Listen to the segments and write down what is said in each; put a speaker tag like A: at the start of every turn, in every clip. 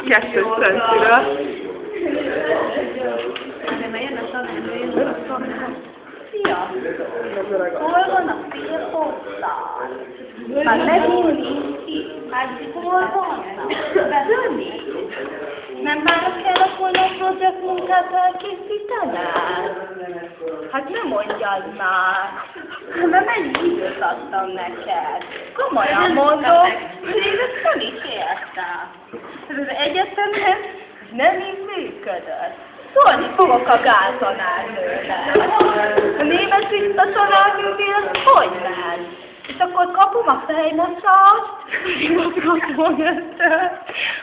A: 2 centire.
B: Sziasztok! Hol van a félposztál? Már megint nincs itt. Hát hol vannak? Bedönni? Nem várok el, akkor a projekt munkát elkészítened? Hát nem mondjad már. Mert mennyi időt adtam neked? Komolyan mondom, még ezt nem is értem. Ez az egyetemen nem így működött. Szólni fogok a gáztanárnőnek. A német tiszta tanárnőnél hogy ment? És akkor kapom a fejmasszást, igazgatom ettől,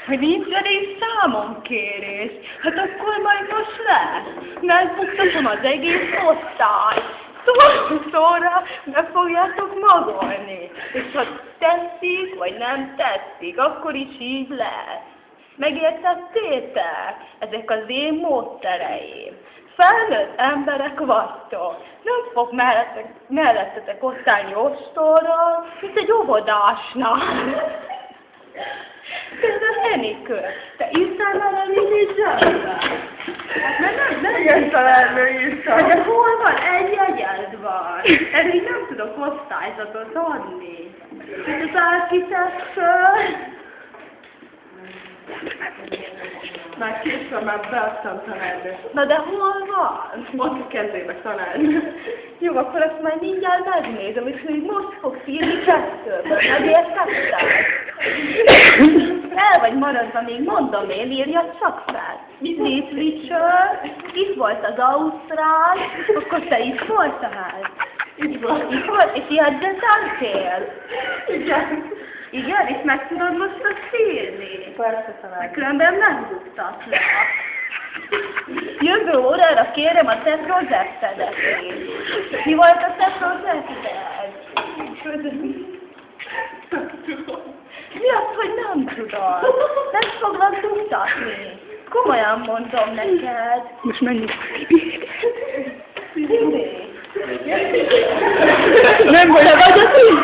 B: hogy nincs elég számonkérés. Hát akkor majd most lesz. Megbuktatom az egész osztályt. Szóra meg fogjátok magolni. És ha tetszik, vagy nem tetszik, akkor is így lesz. Megértettétek? Ezek az én módszereim. Felnőtt emberek vagytok. Nem fog mellettetek osztálni ostorral, mint egy óvodásnál. Például Enikő, te isztál már a Lili zsebbe? Hát nem isztál elő isztál. De hol van? Egy jegyed van. Erre így nem tudok osztályzatot adni. És az átviszed föl.
A: Már készül, már beadtam tanárnő.
B: Na de hol van?
A: Ott a kezébe tanárnő.
B: Jó, akkor azt majd mindjárt megnézem, és még most fogsz írni 2-ből. Megértetted? El vagy maradva, még mondom én, írjad csak fel. Liz Richard, itt volt az Ausztrál, akkor te itt voltál?
A: Így van.
B: Itt volt, és ilyet beszéltél?
A: Igen.
B: Igen, és meg tudod most azt írni?
A: Persze tanárnő.
B: Különben nem buktatlak. Jövő órára kérem a te projektedet is. Mi volt a te projekted? Mi az, hogy nem tudod? Nem foglak buktatni. Komolyan mondom neked.
A: Most menjünk a Szibét.
B: Szibét?
A: Nem vagy a Szibét.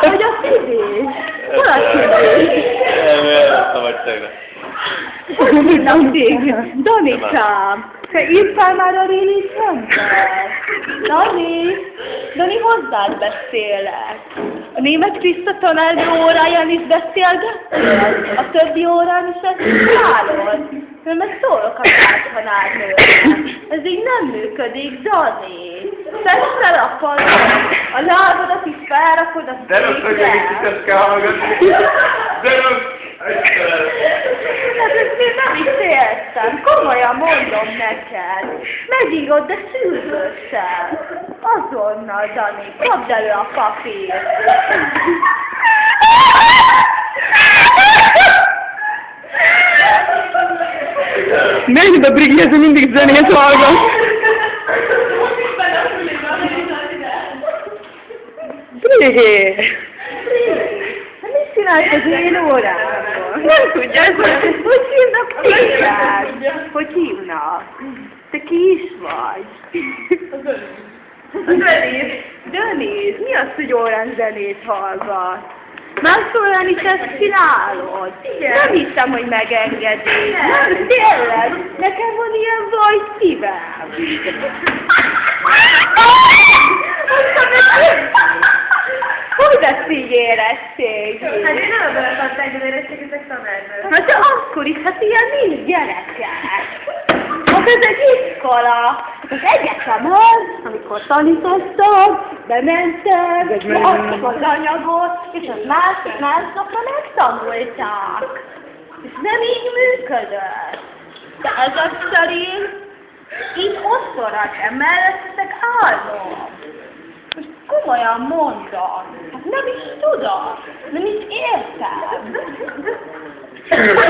B: Vagy a Szibét? Hol a Szibét?
C: Nem vagy tegnap.
B: Danikám, te írtál már a Lili Csendben? Dani, hozzád beszélek. A német Kriszta tanárnő óráján is beszélgettél? A többi órán is ezt csinálod? Mert szólok a tanárnőnek. Ez így nem működik, Dani. Tedd fel a padot, a lábadat is felrakod a
C: De rossz, hogy megint ezt kell hallgatni. De rossz!
B: Hát ezt én nem is értem. Komolyan mondom neked. Megírod, de szűrőssel. Azonnal, Dani, kapd elő a papírt.
A: Menj be, Brigi, ez mindig zenét hallgat. Brigi!
B: Mit csinálsz az én órámon?
A: Nem tudja, ez olyan.
B: Hogy hívnak téged? Hogy hívnak? Te ki is vagy? Dönéz, mi az, hogy órán zenét hallgat? Más órán is ezt csinálod? Nem hiszem, hogy megengedés. Nem, tényleg, nekem van ilyen baj szívem. Hogy lesz így érettség? Hát én nem akartam tegyen érettség, ezek tanárnők. Hát de akkor is, hát ilyen nincs gyerekek. Hát ez egy iskola. Hát az egyetem az, amikor tanítottam, bementem, leadtak az anyagot, és az másnapra megtanulták. És nem így működött. De ezek szerint így osztorat emellettek állom. Most komolyan mondom, hát nem is tudom, nem is értem.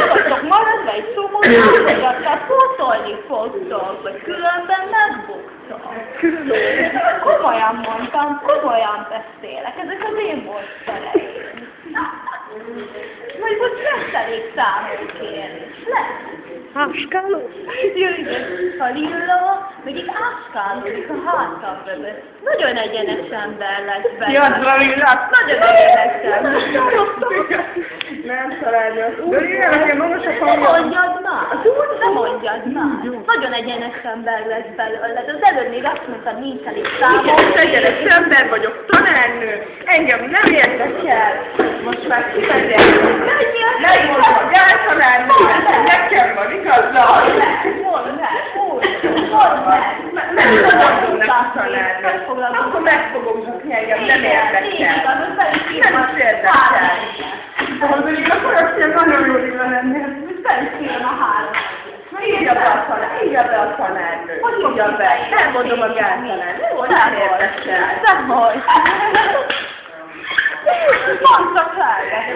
B: Fogtok maradva egy szomorú, hogy aztán pótolni fogtok, vagy különben megbuktok. Komolyan mondtam, komolyan beszélek, ezek az én módszereim. Vagy most lesz elég számunkérés, lesz.
A: Áskáló?
B: Jöjjön a Lilla, meg itt áskálódik a hátam mögött. Nagyon egyenes ember lesz belőle.
A: Jadra, Lilla!
B: Nagyon egyenes ember.
A: Nem találja. De igen, azért magas a
B: Ne
A: hangja.
B: mondjad már! Ne mondjad már! Nagyon egyenes ember lesz belőled. Az előbb még azt mondtad, nincs elég számom.
A: Igen, egyenes ember vagyok, tanárnő. Engem nem érdekel. Most már kimegyek. Megmondom a gáltanárnőnek, hogy nekem van igazad.
B: Mondd meg!
A: Nem fogadom neki tanárnő. Akkor meg fogom bukni, engem nem érdekel. Nem is érdekel. Az mondjuk akkor azt ilyen nagyon jól illa lenni.
B: Felszírom a három.
A: Írja be a tanárnő. Írja be. Elmondom a gáltanárnő. Nem érdekel.
B: Dehogy! Mondta fel!